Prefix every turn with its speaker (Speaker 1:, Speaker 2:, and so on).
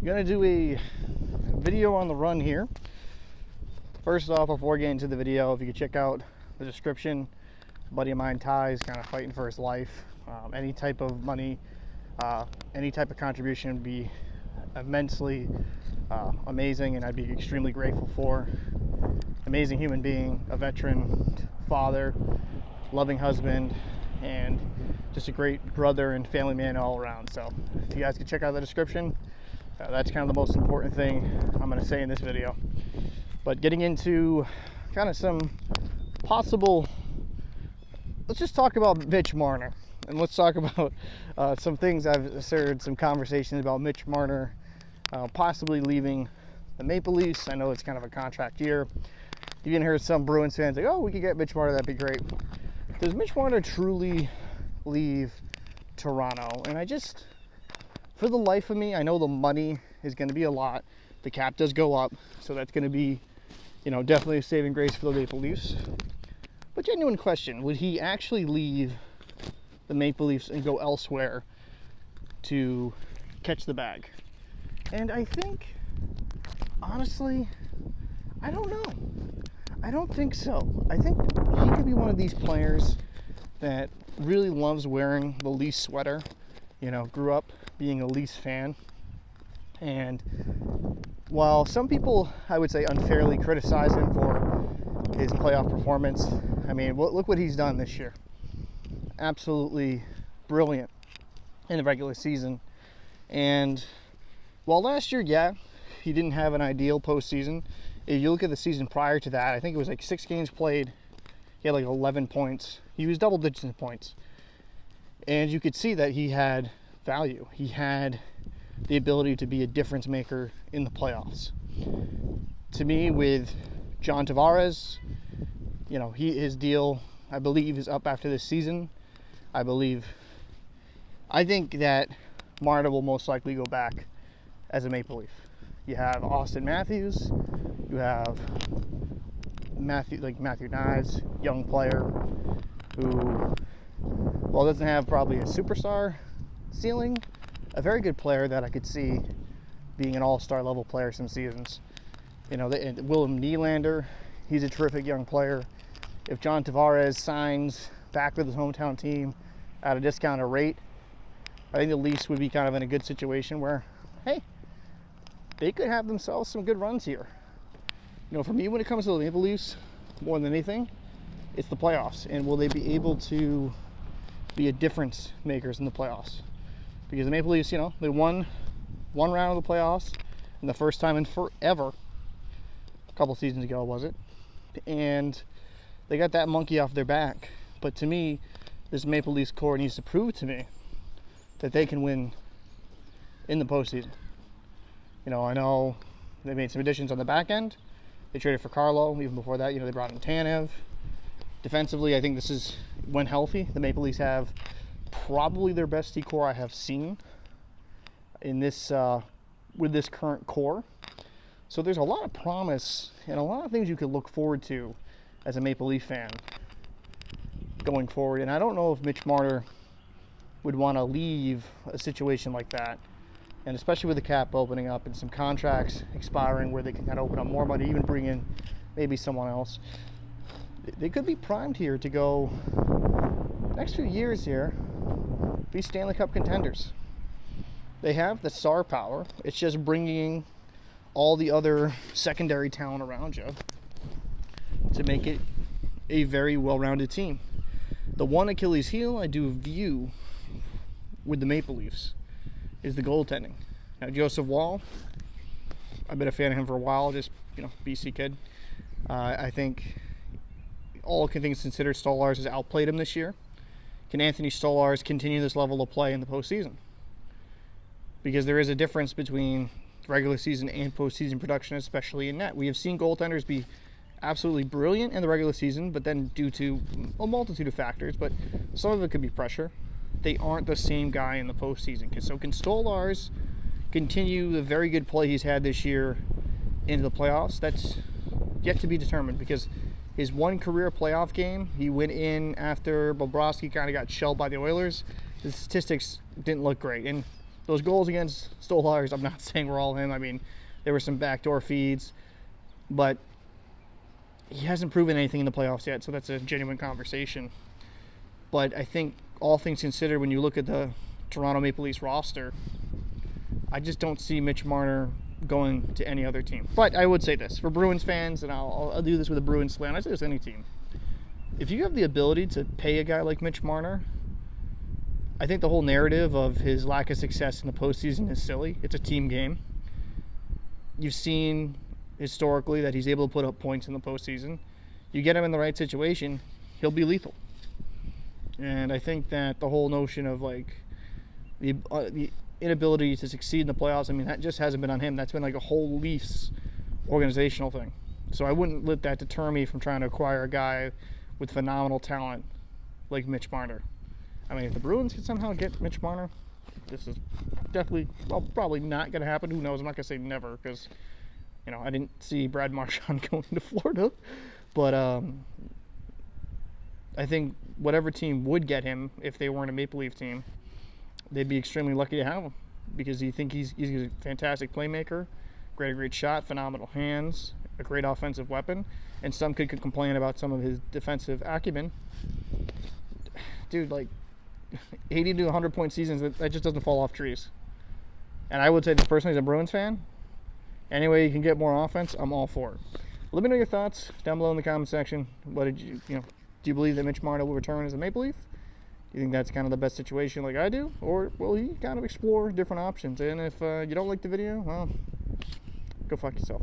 Speaker 1: I'm gonna do a video on the run here. First off, before getting into the video, if you could check out the description, a buddy of mine, Ty, is kind of fighting for his life. Any type of money, any type of contribution would be immensely amazing, and I'd be extremely grateful for. Amazing human being, a veteran, father, loving husband, and just a great brother and family man all around. So if you guys can check out the description, that's kind of the most important thing I'm going to say in this video. But getting into kind of some possible, let's just talk about Mitch Marner, and let's talk about some things. I've heard some conversations about Mitch Marner possibly leaving the Maple Leafs. I know it's kind of a contract year. You even heard some Bruins fans like, oh, we could get Mitch Marner, that'd be great. Does Mitch Marner truly leave Toronto? And I just, for the life of me, I know the money is going to be a lot. The cap does go up, so that's going to be, definitely a saving grace for the Maple Leafs. But genuine question, would he actually leave the Maple Leafs and go elsewhere to catch the bag? And I think, honestly, I don't know. I don't think so. I think he could be one of these players that really loves wearing the Leafs sweater. Grew up being a Leafs fan. And while some people, I would say, unfairly criticize him for his playoff performance, I mean, look what he's done this year. Absolutely brilliant in the regular season. And while last year, he didn't have an ideal postseason. If you look at the season prior to that, I think it was like 6 games played. He had like 11 points. He was double digits in points. And you could see that he had value. He had the ability to be a difference maker in the playoffs. To me, with John Tavares, his deal, I believe, is up after this season. I think that Marner will most likely go back as a Maple Leaf. You have Austin Matthews. You have Matthew Knies, young player who, doesn't have probably a superstar ceiling, a very good player that I could see being an all-star level player some seasons. Willem Nylander, he's a terrific young player. If John Tavares signs back with his hometown team at a discounted rate, I think the Leafs would be kind of in a good situation where, hey, they could have themselves some good runs here. For me, when it comes to the Maple Leafs, more than anything, it's the playoffs. And will they be able to be a difference makers in the playoffs? Because the Maple Leafs, they won one round of the playoffs, and the first time in forever, a couple seasons ago, was it? And they got that monkey off their back. But to me, this Maple Leafs core needs to prove to me that they can win in the postseason. I know they made some additions on the back end. They traded for Carlo. Even before that, they brought in Tanev. Defensively, I think this is, when healthy, the Maple Leafs have probably their best D-core I have seen in this with this current core. So there's a lot of promise and a lot of things you could look forward to as a Maple Leaf fan going forward. And I don't know if Mitch Marner would want to leave a situation like that. And especially with the cap opening up and some contracts expiring where they can kind of open up more money, even bring in maybe someone else. They could be primed here to go, next few years here, be Stanley Cup contenders. They have the star power. It's just bringing all the other secondary talent around you to make it a very well-rounded team. The one Achilles heel I do view with the Maple Leafs is the goaltending. Now, Joseph Woll, I've been a fan of him for a while, just, BC kid. I think all things considered, Stolarz has outplayed him this year. Can Anthony Stolarz continue this level of play in the postseason? Because there is a difference between regular season and postseason production, especially in net. We have seen goaltenders be absolutely brilliant in the regular season, but then due to a multitude of factors, but some of it could be pressure, they aren't the same guy in the postseason. So can Stolarz continue the very good play he's had this year into the playoffs? That's yet to be determined, because his one career playoff game, he went in after Bobrovsky kind of got shelled by the Oilers. The statistics didn't look great. And those goals against Stolarz, I'm not saying we're all him. I mean, there were some backdoor feeds, but he hasn't proven anything in the playoffs yet, so that's a genuine conversation. But I think all things considered, when you look at the Toronto Maple Leafs roster, I just don't see Mitch Marner going to any other team. But I would say this, for Bruins fans, and I'll do this with a Bruins slant, I say this any team. If you have the ability to pay a guy like Mitch Marner, I think the whole narrative of his lack of success in the postseason is silly. It's a team game. You've seen historically that he's able to put up points in the postseason. You get him in the right situation, he'll be lethal. And I think that the whole notion of like the inability to succeed in the playoffs, I mean, that just hasn't been on him. That's been like a whole Leafs organizational thing. So I wouldn't let that deter me from trying to acquire a guy with phenomenal talent like Mitch Marner. I mean, if the Bruins can somehow get Mitch Marner, this is definitely, well, probably not going to happen. Who knows? I'm not going to say never because, you know, I didn't see Brad Marchand going to Florida. But I think whatever team would get him, if they weren't a Maple Leaf team, they'd be extremely lucky to have him because you think he's a fantastic playmaker, great shot, phenomenal hands, a great offensive weapon, and some could complain about some of his defensive acumen. Dude, like 80 to 100 point seasons, that just doesn't fall off trees. And I would say this personally as a Bruins fan, any way you can get more offense, I'm all for it. Let me know your thoughts down below in the comment section. What did you do you believe that Mitch Marner will return as a Maple Leaf? Do you think that's kind of the best situation like I do? Or will he kind of explore different options? And if you don't like the video, well, go fuck yourself.